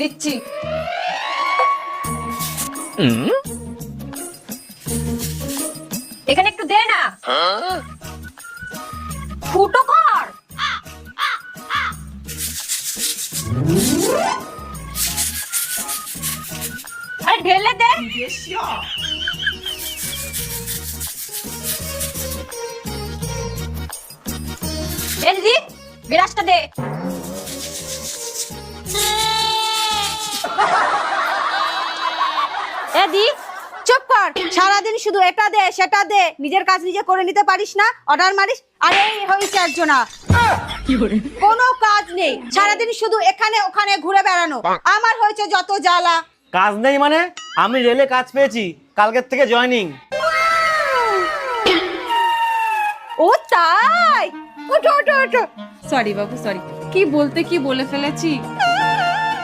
দিচ্ছি। এখানে একটু দে না। ফুটো কর। আরে ঢেলে দে। এ দিদি গ্লাসটা দে। এদি চুপ কর, সারাদিন শুধু এটা দে সেটা দে, নিজের কাজ নিজে করে নিতে পারিস না, অর্ডার মারিস। আরে এই হয়েছে একজনা, কোনো কাজ নেই, সারাদিন শুধু এখানে ওখানে ঘুরে বেড়ানো। আমার হয়েছে যত জ্বালা। কাজ নেই মানে? আমি রেলে কাজ পেয়েছি, কালকের থেকে জয়েনিং। ও তাই? ওঠো ওঠো ওঠো। সরি বাবু সরি, কি বলতে কি বলে ফেলেছি।